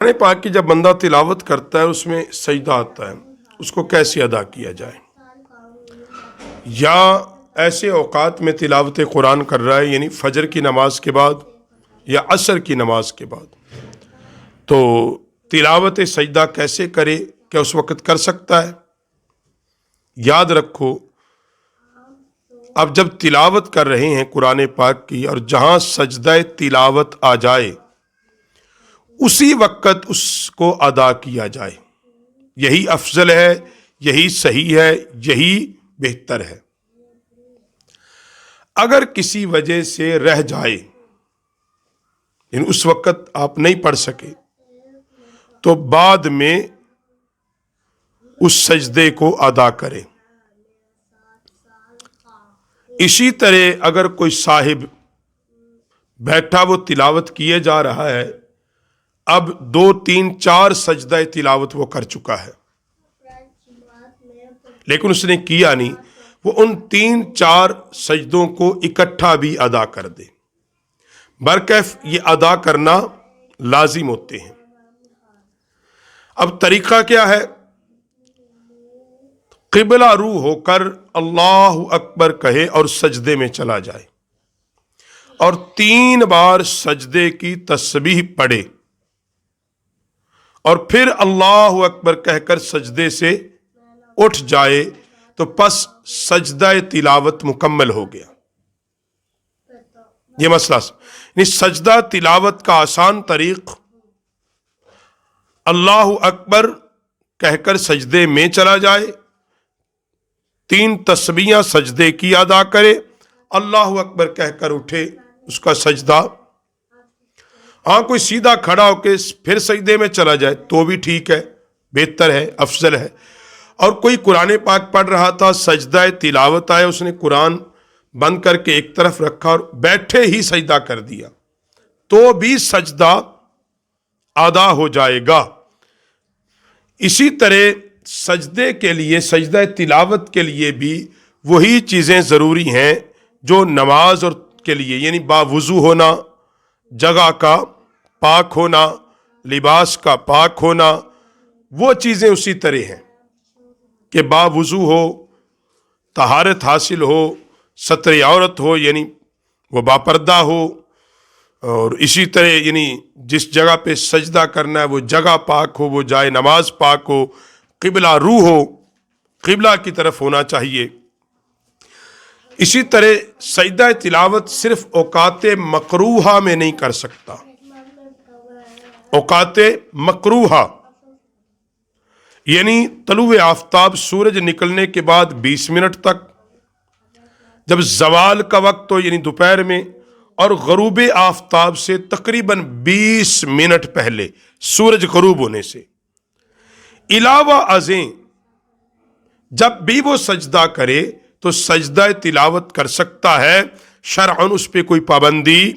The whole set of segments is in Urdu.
قرآن پاک کی جب بندہ تلاوت کرتا ہے اس میں سجدہ آتا ہے، اس کو کیسے ادا کیا جائے؟ یا ایسے اوقات میں تلاوت قرآن کر رہا ہے، یعنی فجر کی نماز کے بعد یا عصر کی نماز کے بعد، تو تلاوت سجدہ کیسے کرے؟ کیا اس وقت کر سکتا ہے؟ یاد رکھو، اب جب تلاوت کر رہے ہیں قرآن پاک کی اور جہاں سجدہ تلاوت آ جائے اسی وقت اس کو ادا کیا جائے، یہی افضل ہے، یہی صحیح ہے، یہی بہتر ہے۔ اگر کسی وجہ سے رہ جائے، یعنی اس وقت آپ نہیں پڑھ سکے، تو بعد میں اس سجدے کو ادا کرے۔ اسی طرح اگر کوئی صاحب بیٹھا وہ تلاوت کیے جا رہا ہے، اب 2 3 4 سجدہ تلاوت وہ کر چکا ہے، لیکن اس نے کیا نہیں، وہ ان 3 4 سجدوں کو اکٹھا بھی ادا کر دے۔ برکیف یہ ادا کرنا لازم ہوتے ہیں۔ اب طریقہ کیا ہے؟ قبلہ رو ہو کر اللہ اکبر کہے اور سجدے میں چلا جائے، اور 3 بار سجدے کی تسبیح پڑھے، اور پھر اللہ اکبر کہہ کر سجدے سے اٹھ جائے، تو پس سجدہ تلاوت مکمل ہو گیا۔ یہ مسئلہ یعنی سجدہ تلاوت کا آسان طریق اللہ اکبر کہہ کر سجدے میں چلا جائے، 3 تسبیحاں سجدے کی ادا کرے، اللہ اکبر کہہ کر اٹھے، اس کا سجدہ۔ ہاں کوئی سیدھا کھڑا ہو کے پھر سجدے میں چلا جائے تو بھی ٹھیک ہے، بہتر ہے، افضل ہے۔ اور کوئی قرآن پاک پڑھ رہا تھا، سجدہ تلاوت آیا، اس نے قرآن بند کر کے ایک طرف رکھا اور بیٹھے ہی سجدہ کر دیا، تو بھی سجدہ ادا ہو جائے گا۔ اسی طرح سجدے کے لیے، سجدہ تلاوت کے لیے بھی وہی چیزیں ضروری ہیں جو نماز اور کے لیے، یعنی باوضو ہونا، جگہ کا پاک ہونا، لباس کا پاک ہونا، وہ چیزیں اسی طرح ہیں کہ باوضو ہو، طہارت حاصل ہو، ستر عورت ہو یعنی وہ باپردہ ہو، اور اسی طرح یعنی جس جگہ پہ سجدہ کرنا ہے وہ جگہ پاک ہو، وہ جائے نماز پاک ہو، قبلہ رو ہو، قبلہ کی طرف ہونا چاہیے۔ اسی طرح سجدہ تلاوت صرف اوقات مکروہہ میں نہیں کر سکتا۔ اوقات مکروہہ یعنی طلوع آفتاب سورج نکلنے کے بعد 20 منٹ تک، جب زوال کا وقت ہو یعنی دوپہر میں، اور غروب آفتاب سے تقریباً 20 منٹ پہلے، سورج غروب ہونے سے علاوہ ازیں جب بھی وہ سجدہ کرے تو سجدہ تلاوت کر سکتا ہے، شرعاً اس پہ کوئی پابندی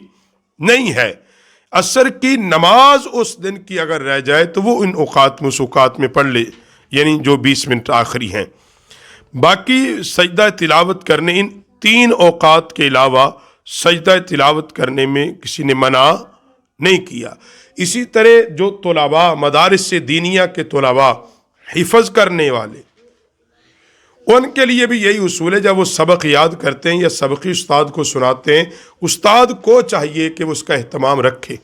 نہیں ہے۔ عصر کی نماز اس دن کی اگر رہ جائے تو وہ ان اوقات میں، اس اوقات میں پڑھ لے، یعنی جو 20 منٹ آخری ہیں۔ باقی سجدہ تلاوت کرنے، ان 3 اوقات کے علاوہ سجدہ تلاوت کرنے میں کسی نے منع نہیں کیا۔ اسی طرح جو طلباء، مدارس سے دینیہ کے طلباء، حفظ کرنے والے، ان کے لیے بھی یہی اصول ہے، جب وہ سبق یاد کرتے ہیں یا سبقی استاد کو سناتے ہیں، استاد کو چاہیے کہ وہ اس کا اہتمام رکھے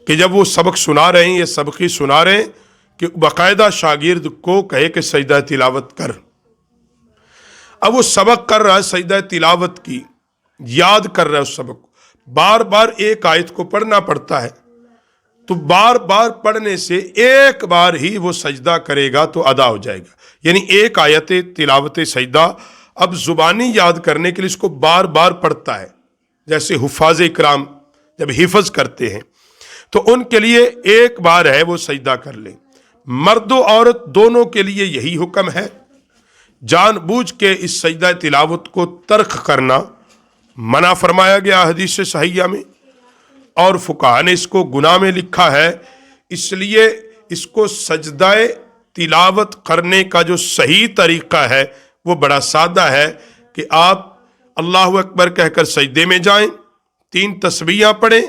کہ جب وہ سبق سنا رہے ہیں یا سبقی سنا رہے ہیں کہ باقاعدہ شاگرد کو کہے کہ سجدہ تلاوت کر۔ اب وہ سبق کر رہا ہے، سجدہ تلاوت کی یاد کر رہا ہے، اس سبق کو بار بار ایک آیت کو پڑھنا پڑتا ہے، تو بار بار پڑھنے سے ایک بار ہی وہ سجدہ کرے گا تو ادا ہو جائے گا، یعنی ایک آیت تلاوت سجدہ۔ اب زبانی یاد کرنے کے لیے اس کو بار بار پڑھتا ہے، جیسے حفاظ اکرام جب حفظ کرتے ہیں تو ان کے لیے ایک بار ہے وہ سجدہ کر لیں۔ مرد و عورت دونوں کے لیے یہی حکم ہے۔ جان بوجھ کے اس سجدہ تلاوت کو ترک کرنا منع فرمایا گیا حدیث صحیحہ میں، اور فقہا نے اس کو گناہ میں لکھا ہے۔ اس لیے اس کو سجدہ تلاوت کرنے کا جو صحیح طریقہ ہے وہ بڑا سادہ ہے کہ آپ اللہ اکبر کہہ کر سجدے میں جائیں، 3 تسبیحاں پڑھیں،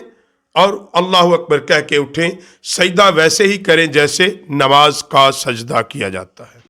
اور اللہ اکبر کہہ کے اٹھیں، سجدہ ویسے ہی کریں جیسے نماز کا سجدہ کیا جاتا ہے۔